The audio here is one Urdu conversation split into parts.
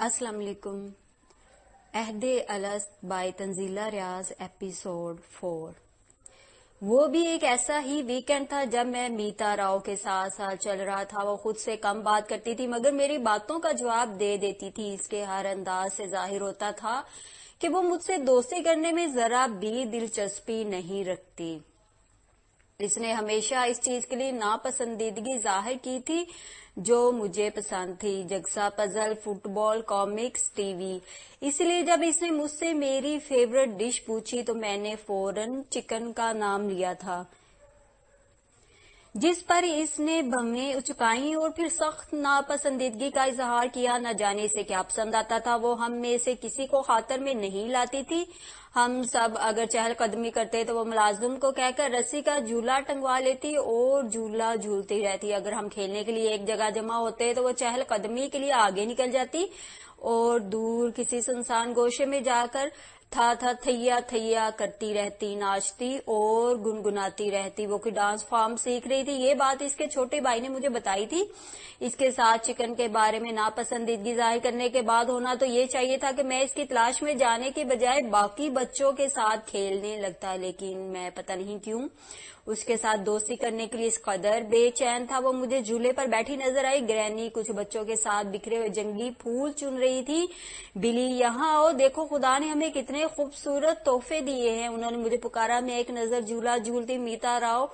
السلام علیکم. عہد الست بائی تنزیلہ ریاض ایپیسوڈ 4. وہ بھی ایک ایسا ہی ویکینڈ تھا جب میں میتا راؤ کے ساتھ ساتھ چل رہا تھا. وہ خود سے کم بات کرتی تھی مگر میری باتوں کا جواب دے دیتی تھی. اس کے ہر انداز سے ظاہر ہوتا تھا کہ وہ مجھ سے دوستی کرنے میں ذرا بھی دلچسپی نہیں رکھتی. اس نے ہمیشہ اس چیز کے لیے ناپسندیدگی ظاہر کی تھی جو مجھے پسند تھی: جگسا پزل، فٹ بال، کامکس، ٹی وی. اس لیے جب اس نے مجھ سے میری فیورٹ ڈش پوچھی تو میں نے فوراً چکن کا نام لیا تھا، جس پر اس نے بھویں اچکائیں اور پھر سخت ناپسندیدگی کا اظہار کیا. نہ جانے اسے کیا پسند آتا تھا. وہ ہم میں سے کسی کو خاطر میں نہیں لاتی تھی. ہم سب اگر چہل قدمی کرتے تو وہ ملازم کو کہہ کر رسی کا جھولا ٹنگوا لیتی اور جھولا جھولتی رہتی. اگر ہم کھیلنے کے لیے ایک جگہ جمع ہوتے تو وہ چہل قدمی کے لیے آگے نکل جاتی اور دور کسی سنسان گوشے میں جا کر تھا تھیا تھیا کرتی رہتی، ناچتی اور گنگناتی رہتی. وہ کوئی ڈانس فارم سیکھ رہی تھی. یہ بات اس کے چھوٹے بھائی نے مجھے بتائی تھی. اس کے ساتھ چکن کے بارے میں ناپسندیدگی ظاہر کرنے کے بعد ہونا تو یہ چاہیے تھا کہ میں اس کی تلاش میں جانے کے بجائے باقی بچوں کے ساتھ کھیلنے لگتا. لیکن میں پتہ نہیں کیوں اس کے ساتھ دوستی کرنے کے لیے اس قدر بے چین تھا. وہ مجھے جھولے پر بیٹھی نظر آئی. گرینی کچھ بچوں کے ساتھ بکھرے ہوئے جنگلی پھول چن رہی تھی. بلی یہاں آؤ، دیکھو خدا نے ہمیں کتنے خوبصورت تحفے دیے ہیں. انہوں نے مجھے پکارا. میں ایک نظر جھولا جھولتی میتا راؤ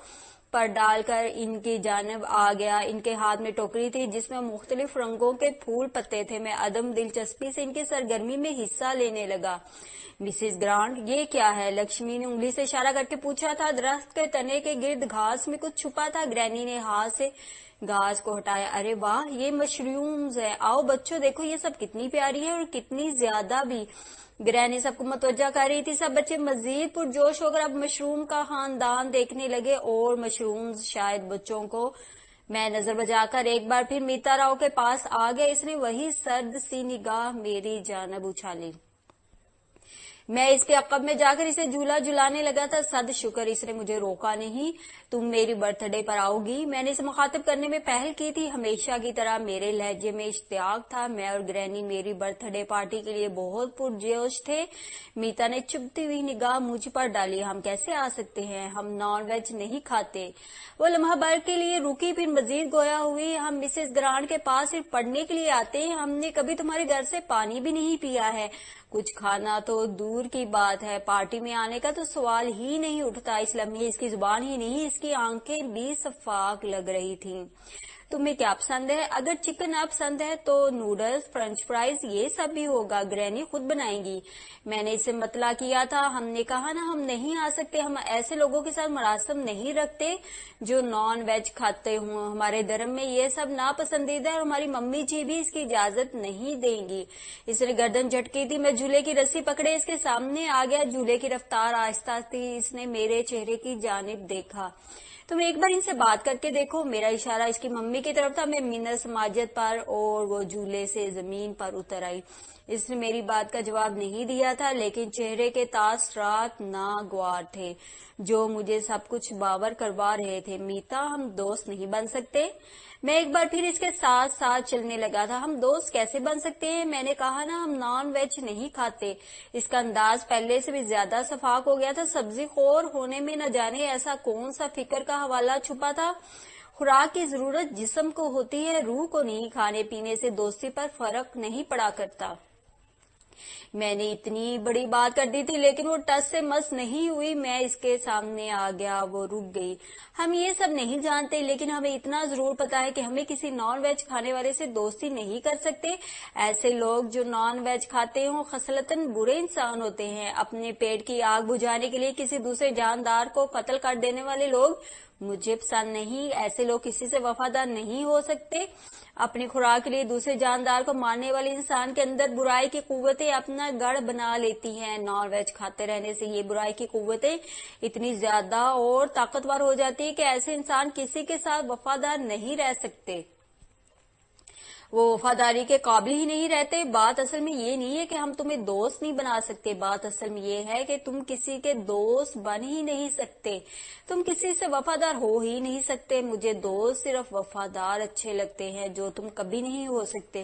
پر ڈال کر ان کی جانب آ گیا. ان کے ہاتھ میں ٹوکری تھی جس میں مختلف رنگوں کے پھول پتے تھے. میں عدم دلچسپی سے ان کی سرگرمی میں حصہ لینے لگا. مسز گرانٹ، یہ کیا ہے؟ لکشمی نے انگلی سے اشارہ کر کے پوچھا تھا. درخت کے تنے کے گرد گھاس میں کچھ چھپا تھا. گرینی نے ہاتھ سے گھاس کو ہٹایا. ارے واہ، یہ مشرومز ہے. آؤ بچوں، دیکھو یہ سب کتنی پیاری ہے اور کتنی زیادہ بھی. گرینی سب کو متوجہ کر رہی تھی. سب بچے مزید پرجوش ہو کر اب مشروم کا خاندان دیکھنے لگے اور مشرومز شاید بچوں کو. میں نظر بجا کر ایک بار پھر میتا راؤ کے پاس آ گیا. اس نے وہی سرد سی نگاہ میری جانب اچھالی. میں اس کے عقب میں جا کر اسے جھولا جھلانے لگا تھا. صد شکر اس نے مجھے روکا نہیں. تم میری برتھ ڈے پر آؤ گی؟ میں نے اسے مخاطب کرنے میں پہل کی تھی. ہمیشہ کی طرح میرے لہجے میں اشتیاق تھا. میں اور گرینی میری برتھ ڈے پارٹی کے لیے بہت پرجوش تھے. میتا نے چبھتی ہوئی نگاہ مجھ پر ڈالی. ہم کیسے آ سکتے ہیں؟ ہم نان ویج نہیں کھاتے. وہ لمحہ بھر کے لیے رکی، پھر مزید گویا ہوئی. ہم مسز گرانٹ کے پاس صرف پڑھنے کے لیے آتے ہیں. ہم نے کبھی تمہارے گھر سے پانی بھی نہیں پیا ہے. کچھ کھانا تو دور کی بات ہے، پارٹی میں آنے کا تو سوال ہی نہیں اٹھتا. اس لمحے اس کی زبان ہی نہیں، اس کی آنکھیں بھی شفاف لگ رہی تھیں. تمہیں کیا پسند ہے؟ اگر چکن نہ پسند ہے تو نوڈلز، فرنچ فرائز، یہ سب بھی ہوگا. گرینی خود بنائیں گی. میں نے اسے مطلع کیا تھا. ہم نے کہا نا، ہم نہیں آ سکتے. ہم ایسے لوگوں کے ساتھ مراسم نہیں رکھتے جو نان ویج کھاتے ہوں. ہمارے دھرم میں یہ سب ناپسندیدہ ہے اور ہماری ممی جی بھی اس کی اجازت نہیں دیں گی. اس نے گردن جھٹکی تھی. میں جھولے کی رسی پکڑے اس کے سامنے آ گیا. جھولے کی رفتار آہستہ تھی. اس نے میرے چہرے کی جانب دیکھا. تم ایک بار ان سے بات کر کے دیکھو. میرا اشارہ اس کی ممی کی طرف تھا. میں منت سماجت پر اور وہ جھولے سے زمین پر اتر آئی. اس نے میری بات کا جواب نہیں دیا تھا لیکن چہرے کے تاثرات ناگوار تھے جو مجھے سب کچھ باور کروا رہے تھے. میتا، ہم دوست نہیں بن سکتے؟ میں ایک بار پھر اس کے ساتھ ساتھ چلنے لگا تھا. ہم دوست کیسے بن سکتے ہیں؟ میں نے کہا نا، ہم نان ویج نہیں کھاتے. اس کا انداز پہلے سے بھی زیادہ شفاف ہو گیا تھا. سبزی خور ہونے میں نہ جانے ایسا کون سا فکر کا حوالہ چھپا تھا. خوراک کی ضرورت جسم کو ہوتی ہے، روح کو نہیں. کھانے پینے سے دوستی پر فرق نہیں پڑا کرتا. میں نے اتنی بڑی بات کر دی تھی لیکن وہ ٹس سے مس نہیں ہوئی. میں اس کے سامنے آ گیا. وہ رک گئی. ہم یہ سب نہیں جانتے لیکن ہمیں اتنا ضرور پتا ہے کہ ہمیں کسی نان ویج کھانے والے سے دوستی نہیں کر سکتے. ایسے لوگ جو نان ویج کھاتے ہوں خصلتاً برے انسان ہوتے ہیں. اپنے پیٹ کی آگ بجھانے کے لیے کسی دوسرے جاندار کو قتل کر دینے والے لوگ مجھے پسند نہیں. ایسے لوگ کسی سے وفادار نہیں ہو سکتے. اپنی خوراک کے لیے دوسرے جاندار کو مارنے والے انسان کے اندر برائی کی قوتیں اپنا گڑھ بنا لیتی ہیں. نان ویج کھاتے رہنے سے یہ برائی کی قوتیں اتنی زیادہ اور طاقتور ہو جاتی ہے کہ ایسے انسان کسی کے ساتھ وفادار نہیں رہ سکتے. وہ وفاداری کے قابل ہی نہیں رہتے. بات اصل میں یہ نہیں ہے کہ ہم تمہیں دوست نہیں بنا سکتے. بات اصل میں یہ ہے کہ تم کسی کے دوست بن ہی نہیں سکتے. تم کسی سے وفادار ہو ہی نہیں سکتے. مجھے دوست صرف وفادار اچھے لگتے ہیں جو تم کبھی نہیں ہو سکتے.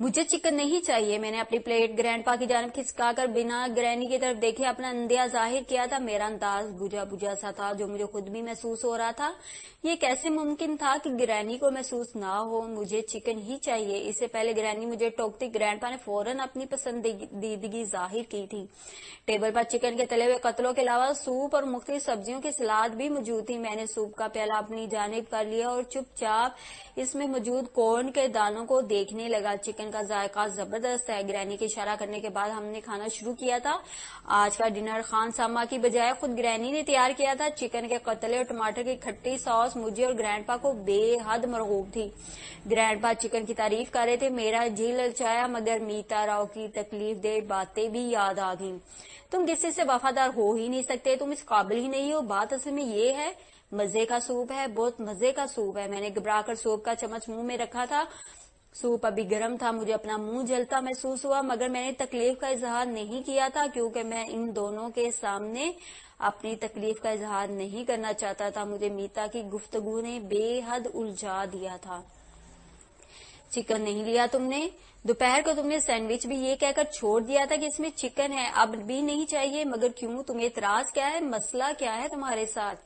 مجھے چکن نہیں چاہیے۔ میں نے اپنی پلیٹ گرینڈ پا کی جانب کھسکا کر بنا گرینی کی طرف دیکھے اپنا اندیہ ظاہر کیا تھا۔ میرا انداز بجھا بجھا سا تھا جو مجھے خود بھی محسوس ہو رہا تھا۔ یہ کیسے ممکن تھا کہ گرینی کو محسوس نہ ہو؟ مجھے چکن ہی چاہیے۔ اس سے پہلے گرینی مجھے ٹوکتی گرینڈ پا نے فوراً اپنی پسندیدگی ظاہر کی تھی۔ ٹیبل پر چکن کے تلے ہوئے قطروں کے علاوہ سوپ اور مختلف سبزیوں کی سلاد بھی موجود تھی۔ میں نے سوپ کا پیالہ اپنی جانب کر لیا اور چپ چاپ اس میں موجود کورن کے دانوں کو دیکھنے لگا۔ چکن کا ذائقہ زبردست ہے۔ گرینی کے اشارہ کرنے کے بعد ہم نے کھانا شروع کیا تھا۔ آج کا ڈنر خان سامہ کی بجائے خود گرینی نے تیار کیا تھا۔ چکن کے قتلے اور ٹماٹر کی کھٹی ساس مجھے اور گرینڈ پا کو بے حد مرغوب تھی۔ گرینڈ پا چکن کی تعریف کر رہے تھے، میرا جی للچایا، مگر میتا راؤ کی تکلیف دہ باتیں بھی یاد آ گئیں۔ تم کسی سے وفادار ہو ہی نہیں سکتے، تم اس قابل ہی نہیں ہو۔ بات اصل میں یہ ہے، مزے کا سوپ ہے، بہت مزے کا سوپ ہے۔ میں نے گھبرا کر سوپ کا چمچ منہ میں رکھا تھا۔ سوپ ابھی گرم تھا، مجھے اپنا منہ جلتا محسوس ہوا، مگر میں نے تکلیف کا اظہار نہیں کیا تھا کیونکہ میں ان دونوں کے سامنے اپنی تکلیف کا اظہار نہیں کرنا چاہتا تھا۔ مجھے میتا کی گفتگو نے بے حد الجھا دیا تھا۔ چکن نہیں لیا تم نے؟ دوپہر کو تم نے سینڈوچ بھی یہ کہہ کر چھوڑ دیا تھا کہ اس میں چکن ہے، اب بھی نہیں چاہیے؟ مگر کیوں؟ تمہیں اعتراض کیا ہے؟ مسئلہ کیا ہے تمہارے ساتھ؟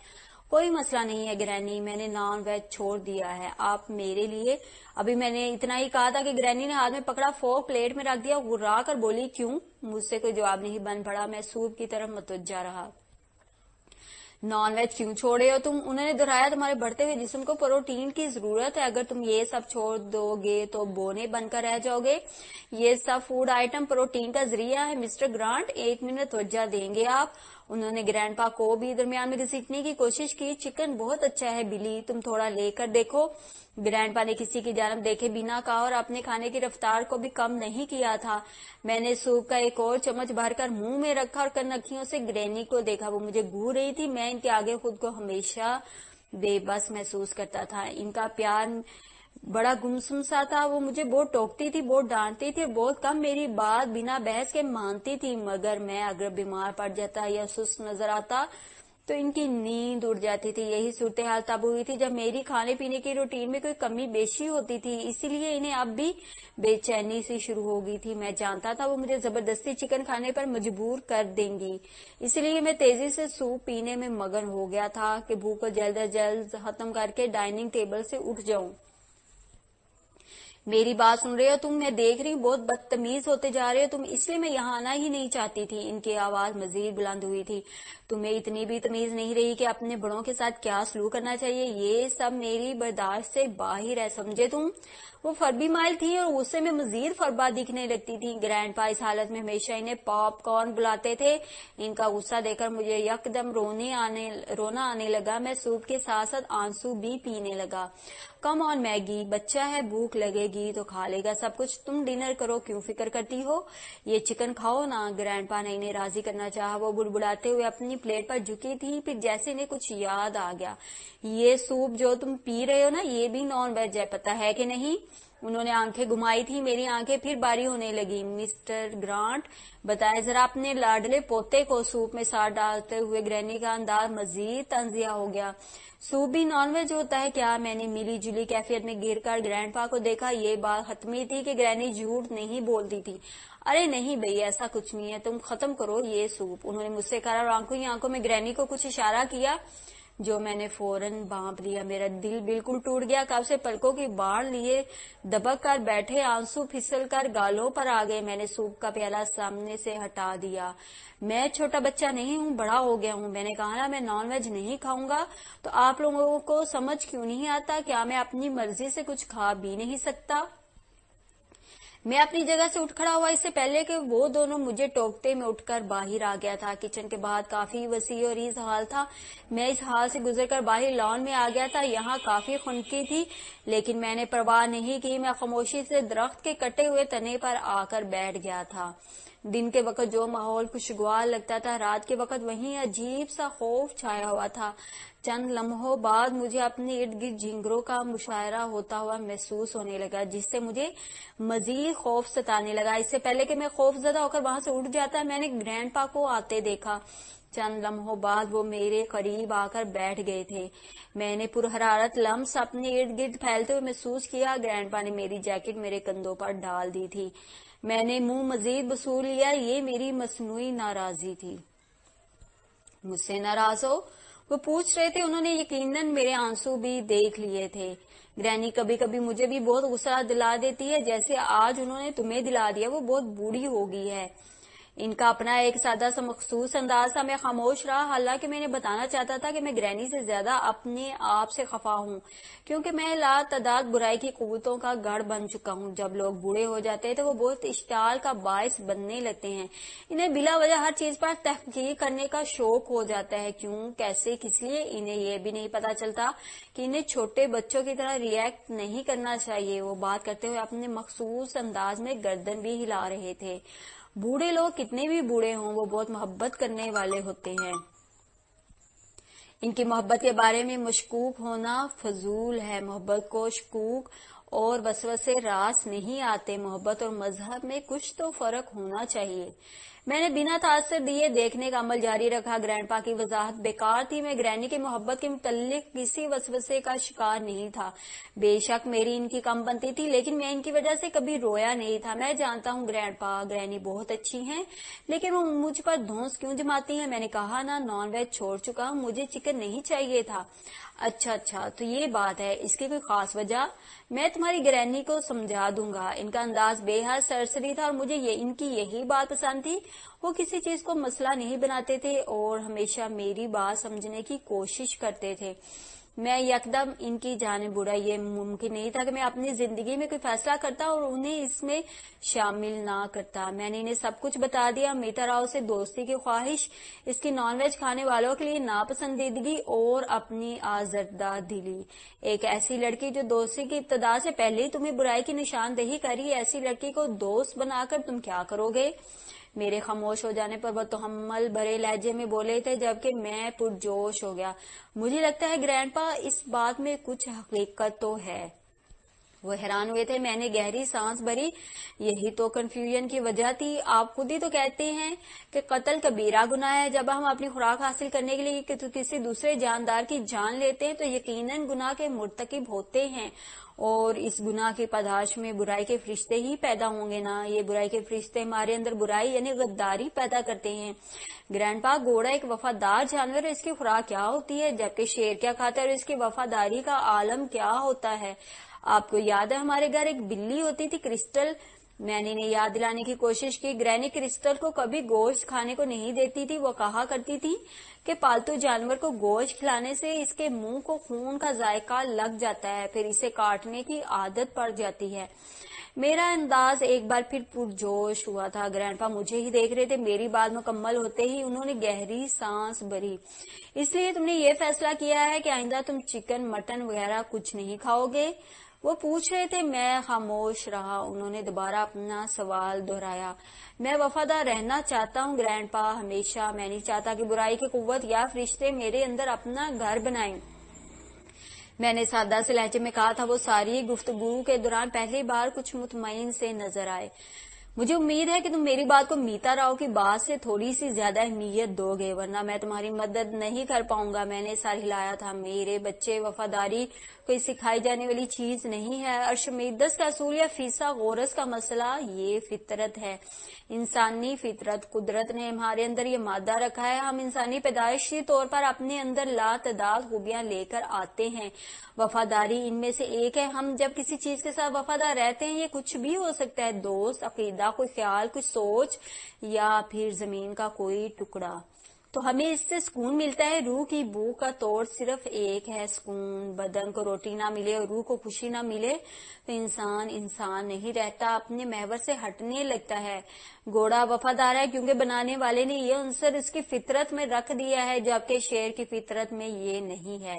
کوئی مسئلہ نہیں ہے گرینی، میں نے نان ویج چھوڑ دیا ہے۔ آپ میرے لیے؟ ابھی میں نے اتنا ہی کہا تھا کہ گرینی نے ہاتھ میں پکڑا فورک پلیٹ میں رکھ دیا، غرا کر بولی کیوں؟ مجھ سے کوئی جواب نہیں بن پڑا، میں سوپ کی طرف متوجہ رہا۔ نان ویج کیوں چھوڑے ہو تم؟ انہوں نے دہرایا، تمہارے بڑھتے ہوئے جسم کو پروٹین کی ضرورت ہے، اگر تم یہ سب چھوڑ دو گے تو بونے بن کر رہ جاؤ گے۔ یہ سب فوڈ آئٹم پروٹین کا ذریعہ ہے مسٹر گرانٹ، ایک منٹ توجہ دیں گے آپ؟ انہوں نے گرینڈ پا کو بھی درمیان میں گھسیٹنے کی کوشش کی۔ چکن بہت اچھا ہے بلی، تم تھوڑا لے کر دیکھو۔ گرینڈ پا نے کسی کی جانب دیکھے بنا کہا اور اپنے کھانے کی رفتار کو بھی کم نہیں کیا تھا۔ میں نے سوپ کا ایک اور چمچ بھر کر منہ میں رکھا اور کنکھیوں سے گرینی کو دیکھا، وہ مجھے گھور رہی تھی۔ میں ان کے آگے خود کو ہمیشہ بے بس محسوس کرتا تھا۔ ان کا پیار بڑا گمسم سا تھا، وہ مجھے بہت ٹوکتی تھی، بہت ڈانٹتی تھی اور بہت کم میری بات بنا بحث کے مانتی تھی، مگر میں اگر بیمار پڑ جاتا یا سست نظر آتا تو ان کی نیند اڑ جاتی تھی۔ یہی صورتحال تب ہوئی تھی جب میری کھانے پینے کی روٹین میں کوئی کمی بیشی ہوتی تھی، اسی لیے انہیں اب بھی بے چینی سی شروع ہو گئی تھی۔ میں جانتا تھا وہ مجھے زبردستی چکن کھانے پر مجبور کر دیں گی، اسی لیے میں تیزی سے سوپ پینے میں مگن ہو گیا تھا کہ بھوک کو جلد از جلد ختم کر کے ڈائننگ ٹیبل سے اٹھ جاؤں۔ میری بات سن رہے ہو تم؟ میں دیکھ رہی ہوں بہت بدتمیز ہوتے جا رہے ہو تم، اس لیے میں یہاں آنا ہی نہیں چاہتی تھی۔ ان کی آواز مزید بلند ہوئی تھی۔ تمہیں اتنی بھی تمیز نہیں رہی کہ اپنے بڑوں کے ساتھ کیا سلوک کرنا چاہیے؟ یہ سب میری برداشت سے باہر ہے، سمجھے تم؟ وہ فربی مائل تھی اور غصے میں مزید فربا دکھنے لگتی تھی۔ گرینڈ پا اس حالت میں ہمیشہ انہیں پاپ کارن بلاتے تھے۔ ان کا غصہ دیکھ کر مجھے یکدم رونا آنے لگا۔ میں سوپ کے ساتھ ساتھ آنسو بھی پینے لگا۔ کم آن میگی، بچہ ہے، بھوک لگے گی تو کھا لے گا سب کچھ، تم ڈنر کرو، کیوں فکر کرتی ہو؟ یہ چکن کھاؤ نا۔ گرینڈ پا نے انہیں راضی کرنا چاہا، وہ بڑبڑاتے ہوئے اپنی پلیٹ پر جھکی تھی، پھر جیسے انہیں کچھ یاد آ گیا، یہ سوپ جو تم پی رہے ہو نا، یہ بھی نان ویج ہے، پتہ ہے کہ نہیں؟ انہوں نے آنکھیں گھمائی تھی، میری آنکھیں پھر باری ہونے لگی۔ مسٹر گرانٹ بتائیں ذرا اپنے لاڈلے پوتے کو، سوپ میں ساتھ ڈالتے ہوئے گرینی کا انداز مزید طنزیہ ہو گیا۔ سوپ بھی نان ویج ہوتا ہے کیا؟ میں نے ملی جلی کیفیت میں گر کر گرینڈ پا کو دیکھا۔ یہ بات حتمی تھی کہ گرینی جھوٹ نہیں بولتی تھی۔ ارے نہیں بھئی، ایسا کچھ نہیں ہے، تم ختم کرو یہ سوپ، انہوں نے مجھ سے کہا اور آنکھوں ہی آنکھوں میں گرینی کو کچھ اشارہ کیا جو میں نے فوراً بھانپ لیا۔ میرا دل بالکل ٹوٹ گیا، کب سے پلکوں کی باڑ لیے دبک کر بیٹھے آنسو پھسل کر گالوں پر آ گئے۔ میں نے سوپ کا پیالہ سامنے سے ہٹا دیا۔ میں چھوٹا بچہ نہیں ہوں، بڑا ہو گیا ہوں، میں نے کہا نا میں نان ویج نہیں کھاؤں گا، تو آپ لوگوں کو سمجھ کیوں نہیں آتا؟ کیا میں اپنی مرضی سے کچھ کھا بھی نہیں سکتا؟ میں اپنی جگہ سے اٹھ کھڑا ہوا، اس سے پہلے کہ وہ دونوں مجھے ٹوکتے میں اٹھ کر باہر آ گیا تھا۔ کچن کے بعد کافی وسیع اور ریز ہال تھا۔ میں اس ہال سے گزر کر باہر لان میں آ گیا تھا۔ یہاں کافی خنکی تھی، لیکن میں نے پرواہ نہیں کی، میں خاموشی سے درخت کے کٹے ہوئے تنے پر آ کر بیٹھ گیا تھا۔ دن کے وقت جو ماحول خوشگوار لگتا تھا، رات کے وقت وہیں عجیب سا خوف چھایا ہوا تھا۔ چند لمحوں بعد مجھے اپنے ارد گرد جھینگروں کا مشاہدہ ہوتا ہوا محسوس ہونے لگا، جس سے مجھے مزید خوف ستانے لگا۔ اس سے پہلے کہ میں خوف زدہ ہو کر وہاں سے اٹھ جاتا، میں نے گرینڈ پا کو آتے دیکھا۔ چند لمحوں بعد وہ میرے قریب آ کر بیٹھ گئے تھے. میں نے پرحرارت لمس اپنے ارد گرد پھیلتے ہوئے محسوس کیا. گرینڈ پا نے میری جیکٹ میرے کندھوں پر ڈال دی تھی. میں نے منہ مزید بسول لیا. یہ میری مصنوعی ناراضی تھی. مجھ سے ناراض ہو؟ وہ پوچھ رہے تھے. انہوں نے یقیناً میرے آنسو بھی دیکھ لیے تھے. گرینی کبھی کبھی مجھے بھی بہت غصہ دلا دیتی ہے، جیسے آج انہوں نے تمہیں دلا دیا. وہ بہت بوڑھی ہو گئی ہے. ان کا اپنا ایک سادہ سا مخصوص انداز تھا. میں خاموش رہا، حالانکہ میں نے بتانا چاہتا تھا کہ میں گرینی سے زیادہ اپنے آپ سے خفا ہوں، کیونکہ میں لا تعداد برائی کی قوتوں کا گڑھ بن چکا ہوں. جب لوگ بوڑھے ہو جاتے ہیں تو وہ بہت اشتعال کا باعث بننے لگتے ہیں. انہیں بلا وجہ ہر چیز پر تحقیق کرنے کا شوق ہو جاتا ہے. کیوں، کیسے، کس لیے؟ انہیں یہ بھی نہیں پتا چلتا کہ انہیں چھوٹے بچوں کی طرح ریئیکٹ نہیں کرنا چاہیے. وہ بات کرتے ہوئے اپنے مخصوص انداز میں گردن بھی ہلا رہے تھے. بوڑھے لوگ کتنے بھی بوڑھے ہوں، وہ بہت محبت کرنے والے ہوتے ہیں. ان کی محبت کے بارے میں مشکوک ہونا فضول ہے. محبت کو شکوک اور وسوسے راس نہیں آتے. محبت اور مذہب میں کچھ تو فرق ہونا چاہیے. میں نے بنا تاثر دیے دیکھنے کا عمل جاری رکھا. گرینڈ پا کی وضاحت بیکار تھی. میں گرینی کی محبت کے متعلق کسی وسوسے کا شکار نہیں تھا. بے شک میری ان کی کم بنتی تھی، لیکن میں ان کی وجہ سے کبھی رویا نہیں تھا. میں جانتا ہوں گرینڈ پا، گرینی بہت اچھی ہیں، لیکن وہ مجھ پر دھونس کیوں جماتی ہیں؟ میں نے کہا نا، نان ویج چھوڑ چکا ہوں، مجھے چکن نہیں چاہیے تھا. اچھا، تو یہ بات ہے. اس کی کوئی خاص وجہ؟ میں تمہاری گرینی کو سمجھا دوں گا. ان کا انداز بے حد سرسری تھا اور مجھے ان کی یہی بات پسند تھی. وہ کسی چیز کو مسئلہ نہیں بناتے تھے اور ہمیشہ میری بات سمجھنے کی کوشش کرتے تھے. میں یکدم ان کی جانب بڑھا. یہ ممکن نہیں تھا کہ میں اپنی زندگی میں کوئی فیصلہ کرتا اور انہیں اس میں شامل نہ کرتا. میں نے انہیں سب کچھ بتا دیا. میتا راؤ سے دوستی کی خواہش، اس کی نان ویج کھانے والوں کے لیے ناپسندیدگی اور اپنی آزردہ دلی. ایک ایسی لڑکی جو دوستی کی ابتدا سے پہلے ہی تمہیں برائی کی نشاندہی کری، ایسی لڑکی کو دوست بنا کر تم کیا کرو گے؟ میرے خاموش ہو جانے پر وہ تحمل بھرے لہجے میں بولے تھے، جبکہ میں پرجوش ہو گیا. مجھے لگتا ہے گرینڈ پا، اس بات میں کچھ حقیقت تو ہے. وہ حیران ہوئے تھے. میں نے گہری سانس بھری. یہی تو کنفیوژن کی وجہ تھی. آپ خود ہی تو کہتے ہیں کہ قتل کبیرہ گناہ ہے. جب ہم اپنی خوراک حاصل کرنے کے لیے کسی دوسرے جاندار کی جان لیتے ہیں تو یقیناً گناہ کے مرتکب ہوتے ہیں، اور اس گناہ کی پاداش میں برائی کے فرشتے ہی پیدا ہوں گے نا. یہ برائی کے فرشتے ہمارے اندر برائی یعنی غداری پیدا کرتے ہیں. گرینڈ پا، گھوڑا ایک وفادار جانور ہے، اس کی خوراک کیا ہوتی ہے؟ جبکہ شیر کیا کھاتا ہے اور اس کی وفاداری کا عالم کیا ہوتا ہے؟ آپ کو یاد ہے ہمارے گھر ایک بلی ہوتی تھی، کرسٹل. میں نے انہیں یاد دلانے کی کوشش کی. گرینی کرسٹل کو کبھی گوشت کھانے کو نہیں دیتی تھی. وہ کہا کرتی تھی کہ پالتو جانور کو گوشت کھلانے سے اس کے منہ کو خون کا ذائقہ لگ جاتا ہے، پھر اسے کاٹنے کی عادت پڑ جاتی ہے. میرا انداز ایک بار پھر پرجوش ہوا تھا. گرینڈ پا مجھے ہی دیکھ رہے تھے. میری بات مکمل ہوتے ہی انہوں نے گہری سانس بھری. اس لیے تم نے یہ فیصلہ کیا ہے کہ آئندہ تم چکن، مٹن وغیرہ کچھ نہیں کھاؤ گے؟ وہ پوچھ رہے تھے. میں خاموش رہا. انہوں نے دوبارہ اپنا سوال دہرایا. میں وفادار رہنا چاہتا ہوں گرینڈ پا، ہمیشہ. میں نہیں چاہتا کہ برائی کی قوت یا فرشتے میرے اندر اپنا گھر بنائیں. میں نے سادہ سے لہجے میں کہا تھا. وہ ساری گفتگو کے دوران پہلی بار کچھ مطمئن سے نظر آئے. مجھے امید ہے کہ تم میری بات کو میتا راؤ کی بات سے تھوڑی سی زیادہ اہمیت دو گے، ورنہ میں تمہاری مدد نہیں کر پاؤں گا. میں نے سر ہلایا تھا. میرے بچے، وفاداری کوئی سکھائی جانے والی چیز نہیں ہے. ارشمیدس کا اصول یا فیسا غورس کا مسئلہ یہ فطرت ہے، انسانی فطرت. قدرت نے ہمارے اندر یہ مادہ رکھا ہے. ہم انسانی پیدائشی طور پر اپنے اندر لا تعداد خوبیاں لے کر آتے ہیں. وفاداری ان میں سے ایک ہے. ہم جب کسی چیز کے ساتھ وفادار رہتے ہیں، یہ کچھ بھی ہو سکتا ہے، دوست، عقیدہ، کوئی خیال، کوئی سوچ، یا پھر زمین کا کوئی ٹکڑا. تو ہمیں اس سے سکون ملتا ہے. روح کی بھوک کا توڑ صرف ایک ہے، سکون. بدن کو روٹی نہ ملے اور روح کو خوشی نہ ملے تو انسان نہیں رہتا، اپنے محور سے ہٹنے لگتا ہے. گھوڑا وفادار ہے کیونکہ بنانے والے نے یہ عنصر اس کی فطرت میں رکھ دیا ہے، جبکہ شیر کی فطرت میں یہ نہیں ہے.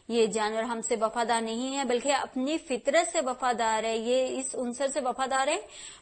یہ جانور ہم سے وفادار نہیں ہے بلکہ اپنی فطرت سے وفادار ہے. یہ اس عنصر سے وفادار ہے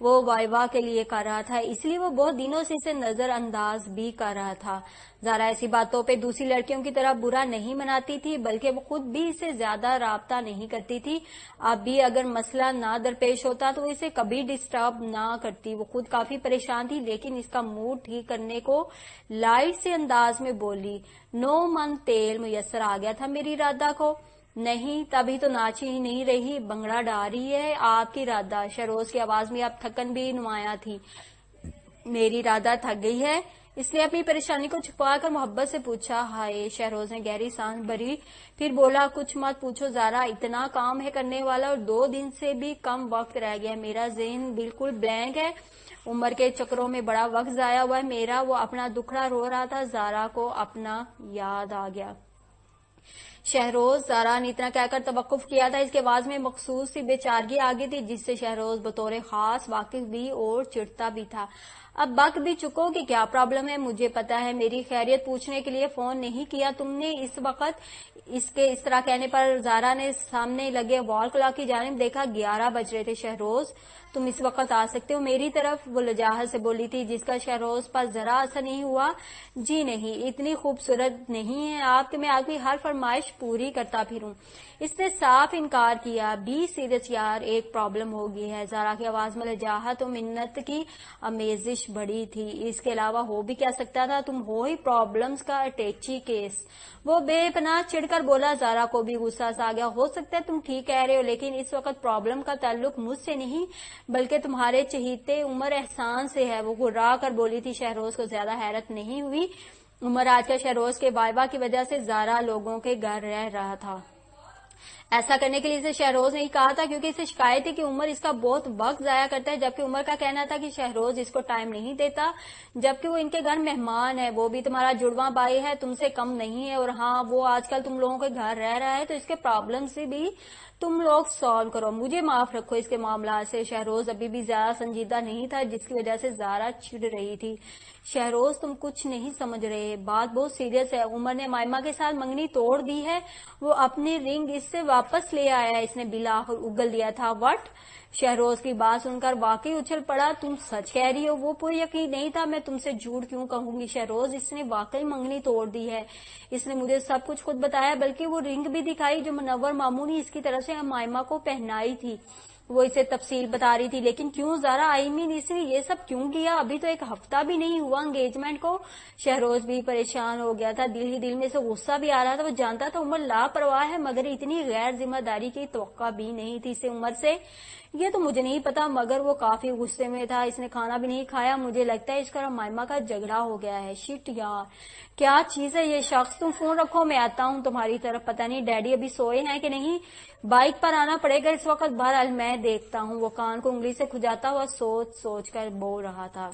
وہ وائوا کے لیے کر رہا تھا، اس لیے وہ بہت دنوں سے اسے نظر انداز بھی کر رہا تھا۔ زارا ایسی باتوں پہ دوسری لڑکیوں کی طرح برا نہیں مناتی تھی، بلکہ وہ خود بھی اسے زیادہ رابطہ نہیں کرتی تھی۔ اب بھی اگر مسئلہ نہ درپیش ہوتا تو وہ اسے کبھی ڈسٹرب نہ کرتی۔ وہ خود کافی پریشان تھی، لیکن اس کا موڈ ٹھیک کرنے کو لائٹ سے انداز میں بولی، 9 من تیل میسر آ گیا تھا میری رادھا کو۔ نہیں، تبھی تو ناچی ہی نہیں رہی، بنگڑا ڈال رہی ہے آپ کی رادھا۔ شہروز کی آواز میں اب تھکن بھی نمایاں تھی۔ میری رادھا تھک گئی ہے؟ اس نے اپنی پریشانی کو چھپا کر محبت سے پوچھا۔ ہائے، شہروز نے گہری سانس بھری، پھر بولا، کچھ مت پوچھو زارا، اتنا کام ہے کرنے والا اور 2 دن سے بھی کم وقت رہ گیا ہے، میرا ذہن بالکل بلینک ہے، عمر کے چکروں میں بڑا وقت ضائع ہوا ہے میرا۔ وہ اپنا دکھڑا رو رہا تھا۔ زارا کو اپنا یاد آ گیا۔ شہروز، زارا نے اتنا کہہ کر توقف کیا تھا، اس کے آواز میں مخصوص سی بے چارگی آ گئی تھی جس سے شہروز بطور خاص واقف بھی اور چڑھتا بھی تھا۔ اب بک بھی چکو کہ کیا پرابلم ہے، مجھے پتا ہے، میری خیریت پوچھنے کے لیے فون نہیں کیا تم نے اس وقت۔ اس کے اس طرح کہنے پر زارا نے سامنے لگے وال کلاک کی جانب دیکھا، 11 بج رہے تھے۔ شہروز، تم اس وقت آ سکتے ہو میری طرف، وہ لجاجت سے بولی تھی جس کا شہروز پر ذرا اثر نہیں ہوا۔ جی نہیں، اتنی خوبصورت نہیں ہے آپ کہ میں آپ کی ہر فرمائش پوری کرتا پھروں۔ اس نے صاف انکار کیا۔ بی سیریس یار، ایک پرابلم ہو گئی ہے۔ زارا کی آواز میں لجاجت و منت کی آمیزش بڑی تھی۔ اس کے علاوہ ہو بھی کیا سکتا تھا، تم ہو ہی پرابلمز کا اٹیچی کیس۔ وہ بے پناہ چڑھ کر بولا۔ زارا کو بھی غصہ آ گیا۔ ہو سکتا ہے تم ٹھیک کہہ رہے ہو، لیکن اس وقت پرابلم کا تعلق مجھ سے نہیں بلکہ تمہارے چہیتے عمر احسان سے ہے، وہ گھرا کر بولی تھی۔ شہروز کو زیادہ حیرت نہیں ہوئی۔ عمر آج کل شہروز کے وائوا کی وجہ سے زارا لوگوں کے گھر رہ رہا تھا۔ ایسا کرنے کے لیے اسے شہروز نے ہی کہا تھا کیونکہ اسے شکایت تھی کہ عمر اس کا بہت وقت ضائع کرتا ہے، جبکہ عمر کا کہنا تھا کہ شہروز اس کو ٹائم نہیں دیتا، جبکہ وہ ان کے گھر مہمان ہے، وہ بھی تمہارا جڑواں بھائی ہے، تم سے کم نہیں ہے، اور ہاں وہ آج کل تم لوگوں کے گھر رہ رہا ہے تو اس کے پرابلم سے بھی تم لوگ سالو کرو، مجھے معاف رکھو اس کے معاملات سے۔ شہروز ابھی بھی زیادہ سنجیدہ نہیں تھا، جس کی وجہ سے زارا چڑ رہی تھی۔ شہروز، تم کچھ نہیں سمجھ رہے، بات بہت سیریس ہے، عمر نے مائمہ کے ساتھ منگنی توڑ دی ہے، وہ اپنی رنگ اس سے واپس لے آیا ہے، اس نے بالآخر اگل دیا تھا۔ وٹ؟ شہروز کی بات سن کر واقعی اچھل پڑا۔ تم سچ کہہ رہی ہو؟ وہ پورا یقین نہیں تھا، میں تم سے جھوٹ کیوں کہوں گی شہروز، اس نے واقعی منگنی توڑ دی ہے، اس نے مجھے سب کچھ خود بتایا، بلکہ وہ رنگ بھی دکھائی جو منور ماموں نے اس کی طرف سے مائمہ کو پہنائی تھی، وہ اسے تفصیل بتا رہی تھی۔ لیکن کیوں زارا، آئی مین اس نے یہ سب کیوں کیا؟ ابھی تو 1 ہفتہ بھی نہیں ہوا انگیجمنٹ کو۔ شہروز بھی پریشان ہو گیا تھا، دل ہی دل میں سے غصہ بھی آ رہا تھا، وہ جانتا تھا عمر لاپرواہ ہے، مگر اتنی غیر ذمہ داری کی توقع بھی نہیں تھی اسے عمر سے۔ یہ تو مجھے نہیں پتا، مگر وہ کافی غصے میں تھا، اس نے کھانا بھی نہیں کھایا، مجھے لگتا ہے اس کا مائمہ کا جھگڑا ہو گیا ہے۔ شٹ یار، کیا چیز ہے یہ شخص، تم فون رکھو میں آتا ہوں تمہاری طرف، پتہ نہیں ڈیڈی ابھی سوئے ہیں کہ نہیں، بائک پر آنا پڑے گا اس وقت، بہرحال میں دیکھتا ہوں، وہ کان کو انگلی سے کھجاتا ہوا سوچ سوچ کر بول رہا تھا۔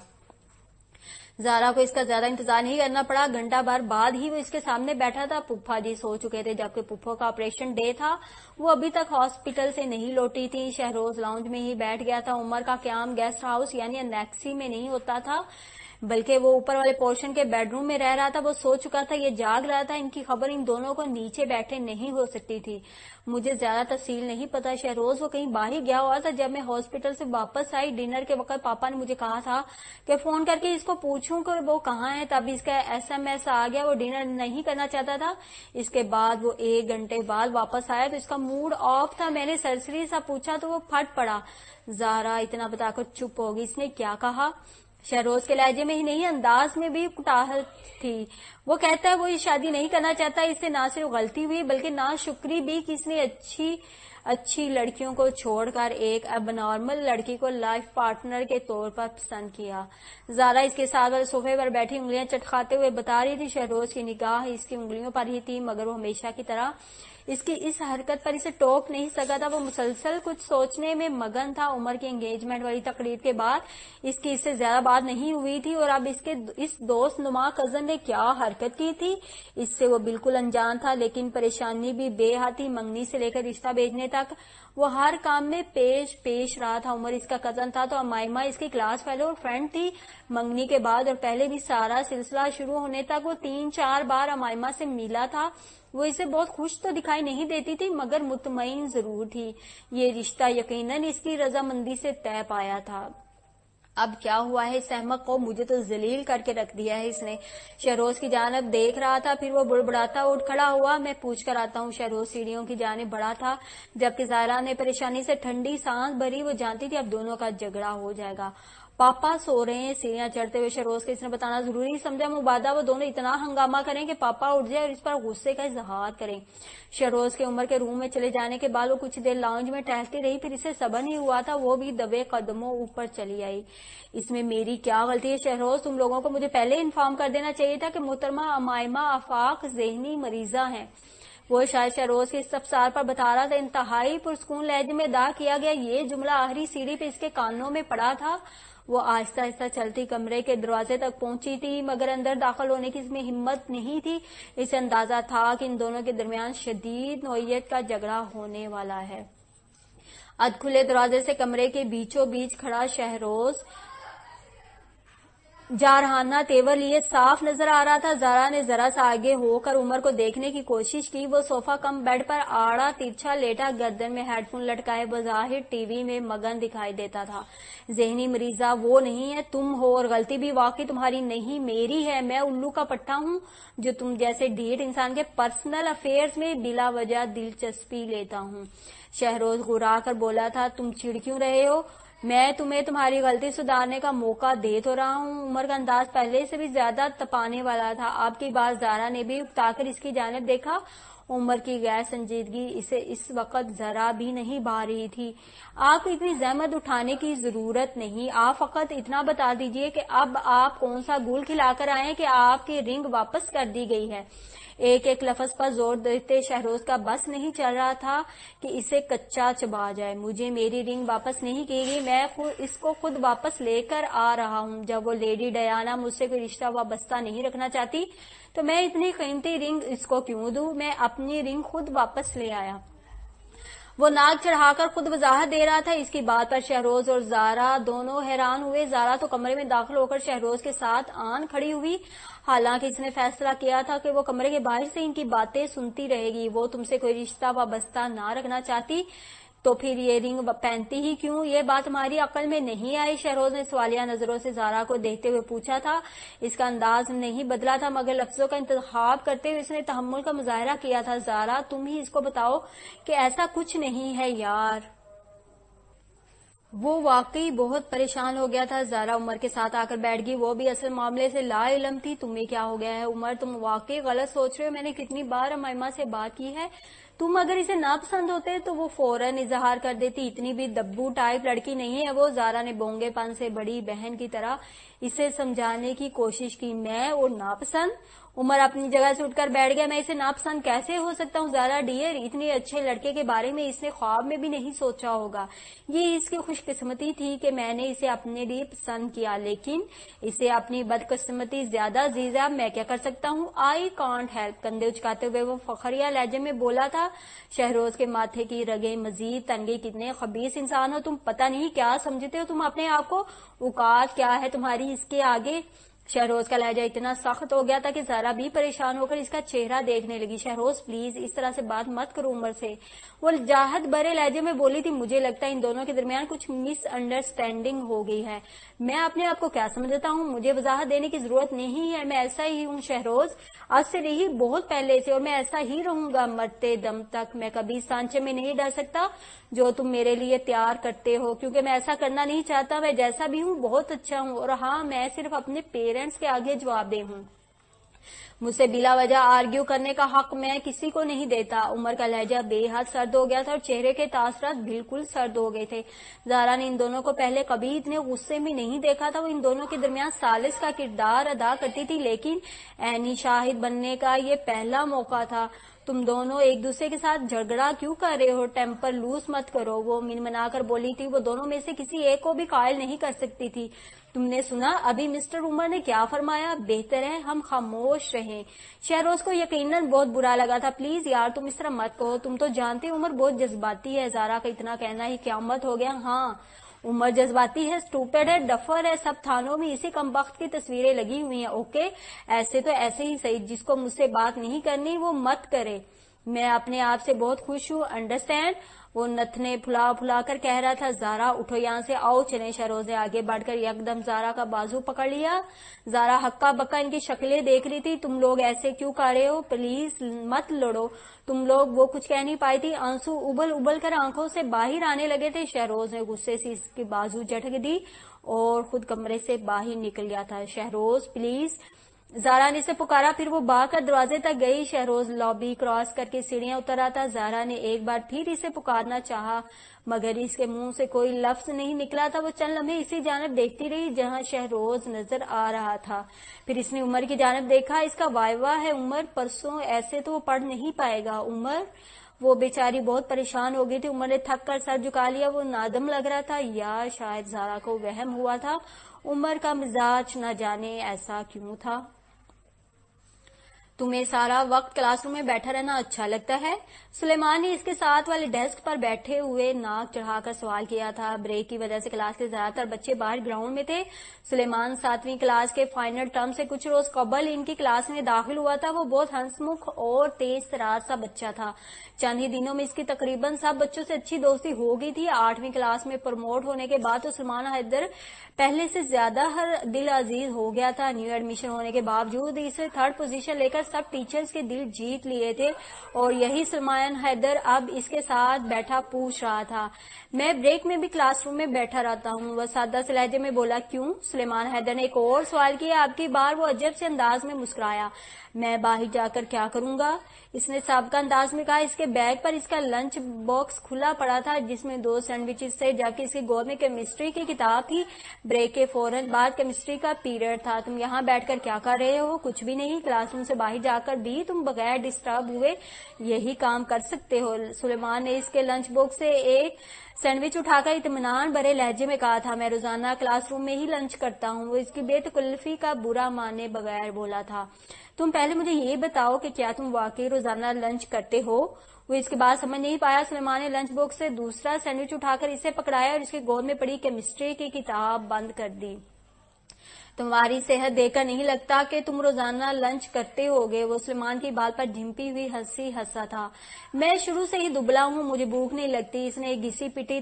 زارا کو اس کا زیادہ انتظار نہیں کرنا پڑا، گھنٹہ بھر بعد ہی وہ اس کے سامنے بیٹھا تھا۔ پھپھا جی سو چکے تھے، جبکہ پھپھو کا آپریشن ڈے تھا، وہ ابھی تک ہاسپٹل سے نہیں لوٹی تھی۔ شہروز لاؤنج میں ہی بیٹھ گیا تھا۔ عمر کا قیام گیسٹ ہاؤس یعنی انیکسی میں نہیں ہوتا تھا، بلکہ وہ اوپر والے پورشن کے بیڈ روم میں رہ رہا تھا، وہ سو چکا تھا، یہ جاگ رہا تھا، ان کی خبر ان دونوں کو نیچے بیٹھے نہیں ہو سکتی تھی۔ مجھے زیادہ تفصیل نہیں پتا شہروز، وہ کہیں باہر گیا ہوا تھا، جب میں ہاسپٹل سے واپس آئی ڈنر کے وقت پاپا نے مجھے کہا تھا کہ فون کر کے اس کو پوچھوں کہ وہ کہاں ہے، تب اس کا SMS آ گیا، وہ ڈنر نہیں کرنا چاہتا تھا۔ اس کے بعد وہ 1 گھنٹے بعد واپس آیا تو اس کا موڈ آف تھا، میں نے سرسری سا پوچھا تو وہ پھٹ پڑا۔ زارا اتنا بتا کر چپ ہوگی، اس نے کیا کہا؟ شہروز کے لہجے میں ہی نہیں انداز میں بھی کٹاہٹ تھی۔ وہ کہتا ہے وہ یہ شادی نہیں کرنا چاہتا، اس سے نہ صرف غلطی ہوئی بلکہ ناشکری بھی کہ اس نے اچھی لڑکیوں کو چھوڑ کر ایک اب نارمل لڑکی کو لائف پارٹنر کے طور پر پسند کیا۔ زارا اس کے ساتھ والے صوفے پر بیٹھی انگلیاں چٹکھاتے ہوئے بتا رہی تھی۔ شہروز کی نگاہ اس کی انگلیوں پر ہی تھی، مگر وہ ہمیشہ کی طرح اس کی اس حرکت پر اسے ٹوک نہیں سکا تھا، وہ مسلسل کچھ سوچنے میں مگن تھا۔ عمر کی انگیجمنٹ والی تقریب کے بعد اس کی اس سے زیادہ بات نہیں ہوئی تھی، اور اب اس دوست نما کزن نے کیا حرکت کی تھی اس سے وہ بالکل انجان تھا، لیکن پریشانی بھی بے حد تھی۔ منگنی سے لے کر رشتہ بھیجنے تک وہ ہر کام میں پیش رہا تھا۔ عمر اس کا کزن تھا تو امائمہ اس کی کلاس فیلو اور فرینڈ تھی۔ منگنی کے بعد اور پہلے بھی سارا سلسلہ شروع ہونے تک وہ 3-4 بار امائمہ سے ملا تھا۔ وہ اسے بہت خوش تو دکھائی نہیں دیتی تھی، مگر مطمئن ضرور تھی، یہ رشتہ یقیناً اس کی رضامندی سے طے پایا تھا۔ اب کیا ہوا ہے اس احمق کو، مجھے تو ذلیل کر کے رکھ دیا ہے اس نے۔ شہروز کی جانب دیکھ رہا تھا، پھر وہ بڑبڑاتا اٹھ کھڑا ہوا۔ میں پوچھ کر آتا ہوں۔ شہروز سیڑھیوں کی جانب بڑھا تھا، جبکہ زائرہ نے پریشانی سے ٹھنڈی سانس بھری۔ وہ جانتی تھی اب دونوں کا جھگڑا ہو جائے گا۔ پاپا سو رہے ہیں۔ سیڑھیاں چڑھتے ہوئے شہروز کو اس نے بتانا ضروری سمجھا مبادہ وہ دونوں اتنا ہنگامہ کریں کہ پاپا اٹھ جائے اور اس پر غصے کا اظہار کریں۔ شہروز کے عمر کے روم میں چلے جانے کے بعد وہ کچھ دیر لاؤنج میں ٹہلتی رہی، پھر اسے صبر نہیں ہوا تھا، وہ بھی دبے قدموں اوپر چلی آئی۔ اس میں میری کیا غلطی ہے شہروز؟ تم لوگوں کو مجھے پہلے انفارم کر دینا چاہیے تھا کہ محترمہ امائمہ آفاق ذہنی مریضہ ہیں۔ وہ شاید شہروز کے استفسار پر بتا رہا تھا۔ انتہائی پرسکون لہجے میں ادا کیا گیا یہ جملہ آخری سیڑھی پہ اس کے کانوں میں پڑا تھا۔ وہ آہستہ آہستہ چلتی کمرے کے دروازے تک پہنچی تھی، مگر اندر داخل ہونے کی اس میں ہمت نہیں تھی۔ اسے اندازہ تھا کہ ان دونوں کے درمیان شدید نوعیت کا جھگڑا ہونے والا ہے۔ ادھ کھلے دروازے سے کمرے کے بیچوں بیچ کھڑا شہروز جارحانہ تیور لیے صاف نظر آ رہا تھا۔ زارا نے ذرا سا آگے ہو کر عمر کو دیکھنے کی کوشش کی۔ وہ صوفہ کم بیڈ پر آڑا ترچھا لیٹا، گردن میں ہیڈ فون لٹکائے بظاہر ٹی وی میں مگن دکھائی دیتا تھا۔ ذہنی مریضہ وہ نہیں ہے، تم ہو، اور غلطی بھی واقعی تمہاری نہیں میری ہے۔ میں الو کا پٹھا ہوں جو تم جیسے ڈھیٹ انسان کے پرسنل افیئرز میں بلا وجہ دلچسپی لیتا ہوں۔ شہروز گھرا کر بولا تھا، تم چڑ کیوں رہے ہو؟ میں تمہیں تمہاری غلطی سدھارنے کا موقع دے تو رہا ہوں۔ عمر کا انداز پہلے سے بھی زیادہ تپانے والا تھا۔ آپ کی بات زارا نے بھی اکتا کر اس کی جانب دیکھا۔ عمر کی غیر سنجیدگی اسے اس وقت ذرا بھی نہیں بھا رہی تھی۔ آپ کو اتنی زحمت اٹھانے کی ضرورت نہیں، آپ فقط اتنا بتا دیجئے کہ اب آپ کون سا گول کھلا کر آئے کہ آپ کی رنگ واپس کر دی گئی ہے۔ ایک ایک لفظ پر زور دیتے شہروز کا بس نہیں چل رہا تھا کہ اسے کچا چبا جائے۔ مجھے میری رنگ واپس نہیں کی گئی، میں اس کو خود واپس لے کر آ رہا ہوں۔ جب وہ لیڈی ڈیانا مجھ سے کوئی رشتہ وابستہ نہیں رکھنا چاہتی تو میں اتنی قیمتی رنگ اس کو کیوں دوں؟ میں اپنی رنگ خود واپس لے آیا۔ وہ ناک چڑھا کر خود وضاحت دے رہا تھا۔ اس کی بات پر شہروز اور زارا دونوں حیران ہوئے۔ زارا تو کمرے میں داخل ہو کر شہروز کے ساتھ آن کھڑی ہوئی، حالانکہ اس نے فیصلہ کیا تھا کہ وہ کمرے کے باہر سے ان کی باتیں سنتی رہے گی۔ وہ تم سے کوئی رشتہ وابستہ نہ رکھنا چاہتی تو پھر یہ رنگ پہنتی ہی کیوں؟ یہ بات ہماری عقل میں نہیں آئی؟ شہروز نے سوالیہ نظروں سے زارا کو دیکھتے ہوئے پوچھا تھا۔ اس کا انداز نہیں بدلا تھا، مگر لفظوں کا انتخاب کرتے ہوئے اس نے تحمل کا مظاہرہ کیا تھا۔ زارا تم ہی اس کو بتاؤ کہ ایسا کچھ نہیں ہے یار۔ وہ واقعی بہت پریشان ہو گیا تھا۔ زارا عمر کے ساتھ آ کر بیٹھ گئی، وہ بھی اصل معاملے سے لا علم تھی۔ تمہیں کیا ہو گیا ہے عمر؟ تم واقعی غلط سوچ رہے ہو۔ میں نے کتنی بار امائمہ سے بات کی ہے، تم اگر اسے ناپسند ہوتے تو وہ فوراً اظہار کر دیتی۔ اتنی بھی دبو ٹائپ لڑکی نہیں ہے وہ۔ زارا نے بونگے پن سے بڑی بہن کی طرح اسے سمجھانے کی کوشش کی۔ میں اور ناپسند؟ عمر اپنی جگہ سے اٹھ کر بیٹھ گیا۔ میں اسے ناپسند کیسے ہو سکتا ہوں زارا ڈیئر؟ اتنے اچھے لڑکے کے بارے میں اس نے خواب میں بھی نہیں سوچا ہوگا۔ یہ اس کی خوش قسمتی تھی کہ میں نے اسے اپنے لیے پسند کیا، لیکن اسے اپنی بدقسمتی زیادہ عزیز ہے۔ اب میں کیا کر سکتا ہوں؟ I can't help. کندھے اچکاتے ہوئے وہ فخریہ لہجے میں بولا تھا۔ شہروز کے ماتھے کی رگیں مزید تن گئی۔ کتنے خبیث انسان ہو تم، پتہ نہیں کیا سمجھتے ہو تم اپنے آپ کو؟ اوقات کیا ہے تمہاری اس کے آگے؟ شہروز کا لہجہ اتنا سخت ہو گیا تھا کہ زارا بھی پریشان ہو کر اس کا چہرہ دیکھنے لگی۔ شہروز پلیز اس طرح سے بات مت کرو عمر سے، وہ جاہت برے لہجے میں بولی تھی۔ مجھے لگتا ہے ان دونوں کے درمیان کچھ مس انڈرسٹینڈنگ ہو گئی ہے۔ میں اپنے آپ کو کیا سمجھتا ہوں؟ مجھے وضاحت دینے کی ضرورت نہیں ہے، میں ایسا ہی ہوں شہروز، آج سے نہیں بہت پہلے سے، اور میں ایسا ہی رہوں گا مرتے دم تک۔ میں کبھی اس سانچے میں نہیں ڈر سکتا جو تم میرے لیے تیار کرتے ہو، کیونکہ میں ایسا کرنا نہیں چاہتا۔ میں جیسا بھی ہوں بہت اچھا ہوں، اور ہاں میں صرف اپنے پیرنٹس کے آگے جواب دہ ہوں۔ مجھ سے بلا وجہ آرگیو کرنے کا حق میں کسی کو نہیں دیتا۔ عمر کا لہجہ بے حد سرد ہو گیا تھا اور چہرے کے تاثرات بالکل سرد ہو گئے تھے۔ زارا نے ان دونوں کو پہلے کبھی اتنے غصے میں نہیں دیکھا تھا۔ وہ ان دونوں کے درمیان ثالث کا کردار ادا کرتی تھی، لیکن عینی شاہد بننے کا یہ پہلا موقع تھا۔ تم دونوں ایک دوسرے کے ساتھ جھگڑا کیوں کر رہے ہو؟ ٹیمپر لوز مت کرو، وہ منمنا کر بولی تھی۔ وہ دونوں میں سے کسی ایک کو بھی قائل نہیں کر سکتی تھی۔ تم نے سنا ابھی مسٹر عمر نے کیا فرمایا؟ بہتر ہے ہم خاموش رہیں۔ شہروز کو یقیناً بہت برا لگا تھا۔ پلیز یار تم اس طرح مت کہو، تم تو جانتے عمر بہت جذباتی ہے۔ زارا کا اتنا کہنا ہی قیامت ہو گیا۔ ہاں عمر جذباتی ہے، اسٹوپڈ ہے، ڈفر ہے، سب تھانوں میں اسی کمبخت کی تصویریں لگی ہوئی ہیں۔ اوکے ایسے تو ایسے ہی صحیح، جس کو مجھ سے بات نہیں کرنی وہ مت کرے۔ میں اپنے آپ سے بہت خوش ہوں، انڈرسٹینڈ؟ وہ نتنے پھلا پھلا کر کہہ رہا تھا۔ زارا اٹھو یہاں سے، آؤ چلیں۔ شہروز نے آگے بڑھ کر یکدم زارا کا بازو پکڑ لیا۔ زارا ہکا بکا ان کی شکلیں دیکھ رہی تھی۔ تم لوگ ایسے کیوں کر رہے ہو؟ پلیز مت لڑو تم لوگ، وہ کچھ کہہ نہیں پائی تھی۔ آنسو ابل ابل کر آنکھوں سے باہر آنے لگے تھے۔ شہروز نے غصے سے اس کی بازو جھٹک دی اور خود کمرے سے باہر نکل گیا تھا۔ شہروز پلیز، زارا نے اسے پکارا، پھر وہ بھاگ کر دروازے تک گئی۔ شہروز لابی کراس کر کے سیڑھیاں اتر رہا تھا۔ زارا نے ایک بار پھر اسے پکارنا چاہا مگر اس کے منہ سے کوئی لفظ نہیں نکلا تھا۔ وہ چند لمحے اسی جانب دیکھتی رہی جہاں شہروز نظر آ رہا تھا، پھر اس نے عمر کی جانب دیکھا۔ اس کا وائوا ہے عمر، پرسوں ایسے تو وہ پڑھ نہیں پائے گا عمر۔ وہ بیچاری بہت پریشان ہو گئی تھی۔ عمر نے تھک کر سر جھکا لیا، وہ نادم لگ رہا تھا، یا شاید زارا کو وہم ہوا تھا۔ عمر کا مزاج نہ جانے ایسا کیوں تھا۔ تمہیں سارا وقت کلاس روم میں بیٹھا رہنا اچھا لگتا ہے؟ سلیمان نے اس کے ساتھ والے ڈیسک پر بیٹھے ہوئے ناک چڑھا کر سوال کیا تھا۔ بریک کی وجہ سے کلاس کے زیادہ تر بچے باہر گراؤنڈ میں تھے۔ سلیمان 7ویں کلاس کے فائنل ٹرم سے کچھ روز قبل ان کی کلاس میں داخل ہوا تھا۔ وہ بہت ہنس مکھ اور تیز تراز سا بچہ تھا۔ چند ہی دنوں میں اس کی تقریباً سب بچوں سے اچھی دوستی ہو گئی تھی۔ 8ویں کلاس میں پروموٹ ہونے کے بعد تو سلمان حیدر پہلے سے زیادہ ہر دل عزیز ہو گیا تھا۔ نیو ایڈمیشن ہونے کے باوجود اسے 3rd پوزیشن لے کر سب ٹیچرز کے دل جیت لیے تھے اور یہی سلمان حیدر اب اس کے ساتھ بیٹھا پوچھ رہا تھا، میں بریک میں بھی کلاس روم میں بیٹھا رہتا ہوں؟ وہ سادہ سے لہجے میں بولا، کیوں؟ سلیمان حیدر نے ایک اور سوال کیا۔ اب کی بار وہ عجب سے انداز میں مسکرایا، میں باہر جا کر کیا کروں گا؟ اس نے سابقہ انداز میں کہا۔ اس کے بیگ پر اس کا لنچ باکس کھلا پڑا تھا جس میں 2 سینڈوچز تھے جبکہ اس کی گود میں کیمسٹری کی کتاب تھی۔ بریک کے فوراً بعد کیمسٹری کا پیریڈ تھا۔ تم یہاں بیٹھ کر کیا کر رہے ہو؟ کچھ بھی نہیں۔ کلاس روم سے باہر جا کر بھی تم بغیر ڈسٹرب ہوئے یہی کام کر سکتے ہو۔ سلیمان نے اس کے لنچ باکس سے ایک سینڈوچ اٹھا کر اطمینان بھرے لہجے میں کہا تھا، میں روزانہ کلاس روم میں ہی لنچ کرتا ہوں۔ وہ اس کی بے تکلفی کا برا مانے بغیر بولا تھا، تم پہلے مجھے یہ بتاؤ کہ کیا تم واقعی روزانہ لنچ کرتے ہو؟ وہ اس کی بات سمجھ نہیں پایا۔ سلیمان نے لنچ باکس سے دوسرا سینڈوچ اٹھا کر اسے پکڑایا اور اس کی گود میں پڑی کیمسٹری کی کتاب بند کر دی۔ تمہاری صحت دیکھ کر نہیں لگتا کہ تم روزانہ لنچ کرتے ہوگے۔ وہ سلیمان کی بات پر جھمپی ہوئی ہنسی ہنسا تھا، میں شروع سے ہی دبلا ہوں، مجھے بھوک نہیں لگتی۔ اس نے ایک گھسی پٹی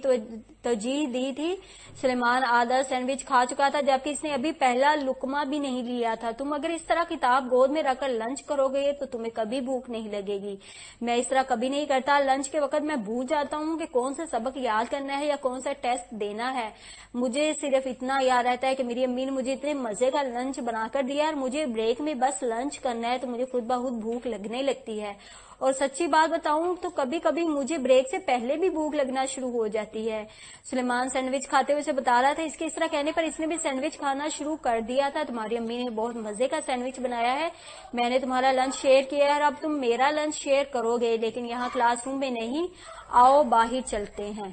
توجیہ دی تھی۔ سلیمان آدھا سینڈوچ کھا چکا تھا جبکہ اس نے ابھی پہلا لقمہ بھی نہیں لیا تھا۔ تم اگر اس طرح کتاب گود میں رکھ کر لنچ کرو گے تو تمہیں کبھی بھوک نہیں لگے گی۔ میں اس طرح کبھی نہیں کرتا۔ لنچ کے وقت میں بھول جاتا ہوں کہ کون سا سبق یاد کرنا ہے یا کون سا ٹیسٹ دینا ہے۔ مجھے صرف اتنا یاد رہتا ہے کہ میری امی نے مجھے اتنے مزے کا لنچ بنا کر دیا اور مجھے بریک میں بس لنچ کرنا ہے تو مجھے خود بخود بھوک لگنے لگتی ہے۔ اور سچی بات بتاؤں تو کبھی کبھی مجھے بریک سے پہلے بھی بھوک لگنا شروع ہو جاتی ہے۔ سلیمان سینڈوچ کھاتے ہوئے اسے بتا رہا تھا، اس کے اس طرح کہنے پر اس نے بھی سینڈوچ کھانا شروع کر دیا تھا۔ تمہاری امی نے بہت مزے کا سینڈوچ بنایا ہے، میں نے تمہارا لنچ شیئر کیا ہے اور اب تم میرا لنچ شیئر کرو گے، لیکن یہاں کلاس روم میں نہیں، آؤ باہر چلتے ہیں۔